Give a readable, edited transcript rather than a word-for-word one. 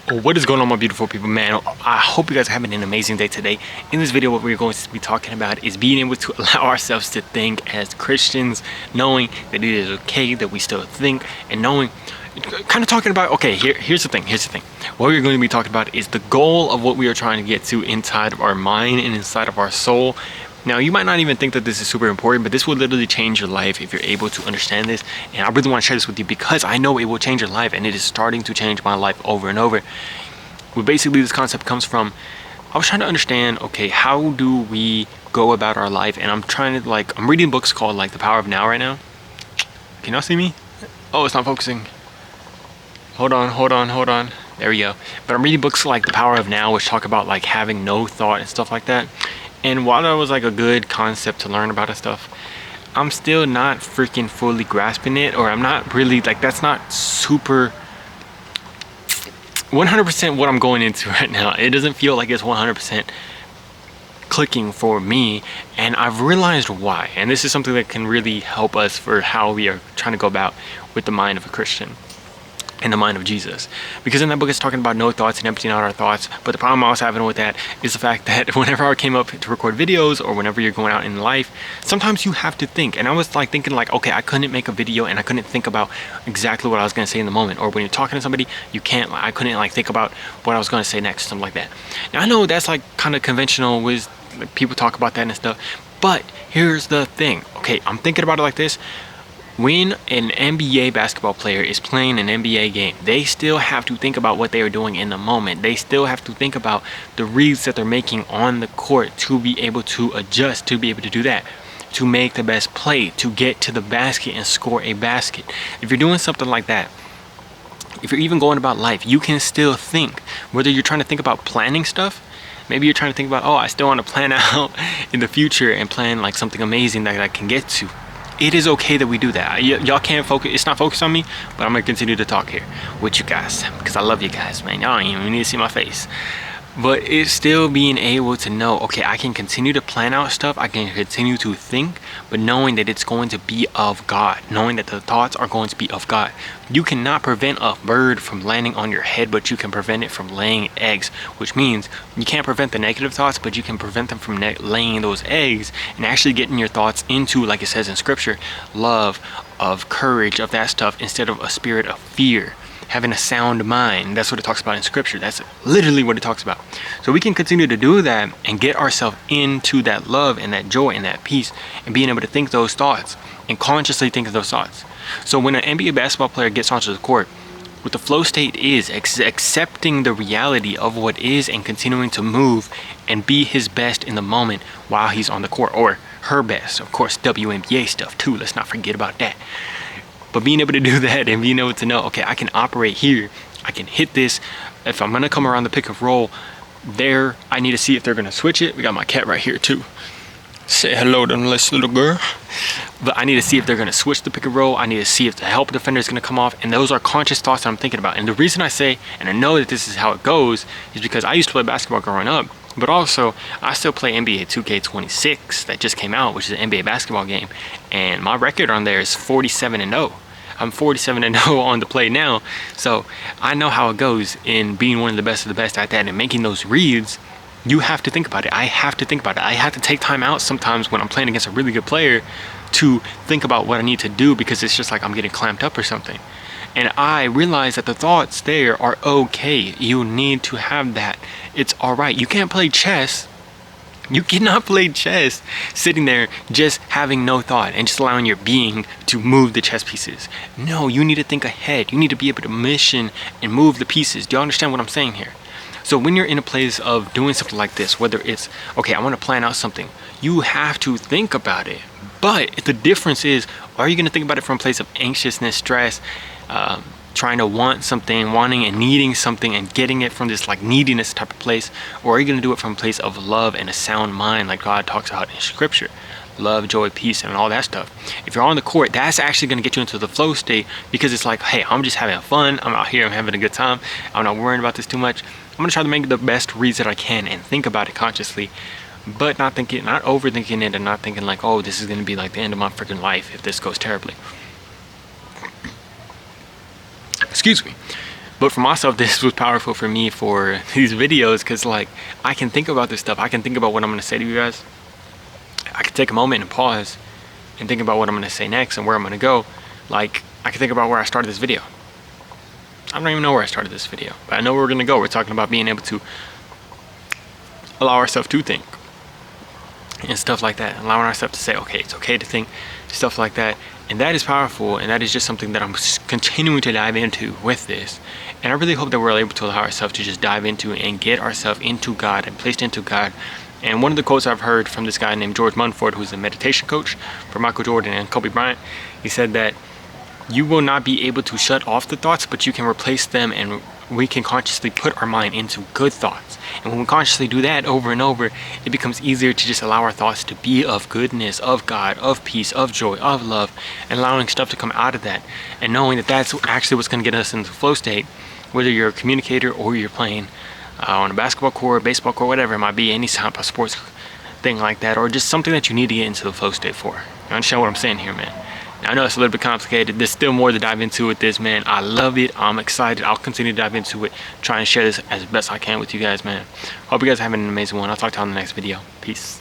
What is going on, my beautiful people? Man, I hope you guys are having an amazing day today. In this video, what we're going to be talking about is being able to allow ourselves to think as Christians, knowing that it is okay that we still think, and knowing, kind of talking about, okay, here's the thing. What we're going to be talking about is the goal of what we are trying to get to inside of our mind and inside of our soul. Now, you might not even think that this is super important, but this will literally change your life if you're able to understand this. And I really want to share this with you because I know it will change your life, and it is starting to change my life over and over. Well, basically, this concept comes from, I was trying to understand, okay, how do we go about our life? And I'm trying to, I'm reading books called, The Power of Now right now. Can y'all see me? Oh, it's not focusing. Hold on. There we go. But I'm reading books like The Power of Now, which talk about, having no thought and stuff like that. And while that was a good concept to learn about and stuff, I'm still not freaking fully grasping it, or I'm not really that's not super 100% what I'm going into right now. It doesn't feel like it's 100% clicking for me, and I've realized why. And this is something that can really help us for how we are trying to go about with the mind of a Christian and the mind of Jesus. Because in that book it's talking about no thoughts and emptying out our thoughts. But the problem I was having with that is the fact that whenever I came up to record videos, or whenever you're going out in life, sometimes you have to think. And I was thinking okay, I couldn't make a video and I couldn't think about exactly what I was going to say in the moment. Or when you're talking to somebody, you can't, I couldn't think about what I was going to say next, something like that. Now I know that's kind of conventional with people talk about that and stuff, but here's the thing. Okay, I'm thinking about it like this. When an NBA basketball player is playing an NBA game, they still have to think about what they are doing in the moment. They still have to think about the reads that they're making on the court to be able to adjust, to be able to do that, to make the best play, to get to the basket and score a basket. If you're doing something like that, if you're even going about life, you can still think. Whether you're trying to think about planning stuff, maybe you're trying to think about, oh, I still want to plan out in the future and plan something amazing that I can get to. It is okay that we do that. Y'all can't focus. It's not focused on me, but I'm gonna continue to talk here with you guys because I love you guys, man. Y'all don't even need to see my face. But it's still being able to know, okay, I can continue to plan out stuff. I can continue to think, but knowing that it's going to be of God, knowing that the thoughts are going to be of God. You cannot prevent a bird from landing on your head, but you can prevent it from laying eggs, which means you can't prevent the negative thoughts, but you can prevent them from laying those eggs and actually getting your thoughts into, like it says in scripture, love, of courage, of that stuff, instead of a spirit of fear. Having a sound mind. That's what it talks about in scripture. That's literally what it talks about. So we can continue to do that and get ourselves into that love and that joy and that peace, and being able to think those thoughts and consciously think of those thoughts. So when an NBA basketball player gets onto the court, what the flow state is accepting the reality of what is and continuing to move and be his best in the moment while he's on the court, or her best. Of course, WNBA stuff too. Let's not forget about that. But being able to do that and being able to know, okay, I can operate here. I can hit this. If I'm going to come around the pick and roll there, I need to see if they're going to switch it. We got my cat right here too. Say hello to this little girl. But I need to see if they're going to switch the pick and roll. I need to see if the help defender is going to come off. And those are conscious thoughts that I'm thinking about. And the reason I say, and I know that this is how it goes, is because I used to play basketball growing up. But also, I still play NBA 2K26 that just came out, which is an NBA basketball game. And my record on there is 47-0. I'm 47-0 on the play now. So I know how it goes in being one of the best at that and making those reads. You have to think about it. I have to think about it. I have to take time out sometimes when I'm playing against a really good player to think about what I need to do, because it's just I'm getting clamped up or something. And I realize that the thoughts there are okay. You need to have that. It's all right. You can't play chess. You cannot play chess sitting there just having no thought and just allowing your being to move the chess pieces. No, you need to think ahead. You need to be able to mission and move the pieces. Do you understand what I'm saying here? So when you're in a place of doing something like this, whether it's, okay, I want to plan out something, you have to think about it. But the difference is, are you going to think about it from a place of anxiousness, stress, trying to want something, wanting and needing something and getting it from this neediness type of place? Or are you going to do it from a place of love and a sound mind, like God talks about in scripture? Love, joy, peace, and all that stuff. If you're on the court, that's actually going to get you into the flow state, because it's hey, I'm just having fun. I'm out here, I'm having a good time. I'm not worrying about this too much. I'm going to try to make the best reads that I can and think about it consciously, but not overthinking it, and not thinking oh, this is going to be the end of my freaking life if this goes terribly. Excuse me. But for myself, this was powerful for me for these videos, because like I can think about this stuff. I can think about what I'm going to say to you guys. I can take a moment and pause and think about what I'm going to say next and where I'm going to go. Like I can think about where I started this video. I don't even know where I started this video, but I know where we're going to go. We're talking about being able to allow ourselves to think and stuff like that, allowing ourselves to say, okay, it's okay to think, stuff like that. And that is powerful, and that is just something that I'm continuing to dive into with this. And I really hope that we're able to allow ourselves to just dive into and get ourselves into God and placed into God. And one of the quotes I've heard from this guy named George Munford, who's a meditation coach for Michael Jordan and Kobe Bryant, he said that you will not be able to shut off the thoughts, but you can replace them, and we can consciously put our mind into good thoughts. And when we consciously do that over and over, it becomes easier to just allow our thoughts to be of goodness, of God, of peace, of joy, of love, and allowing stuff to come out of that. And knowing that that's actually what's going to get us into the flow state, whether you're a communicator or you're playing on a basketball court, baseball court, whatever it might be, any type of sports thing like that, or just something that you need to get into the flow state for. You understand what I'm saying here, man? I know it's a little bit complicated. There's still more to dive into with this, man. I love it. I'm excited. I'll continue to dive into it, try and share this as best I can with you guys, man. Hope you guys are having an amazing one. I'll talk to you on the next video. Peace.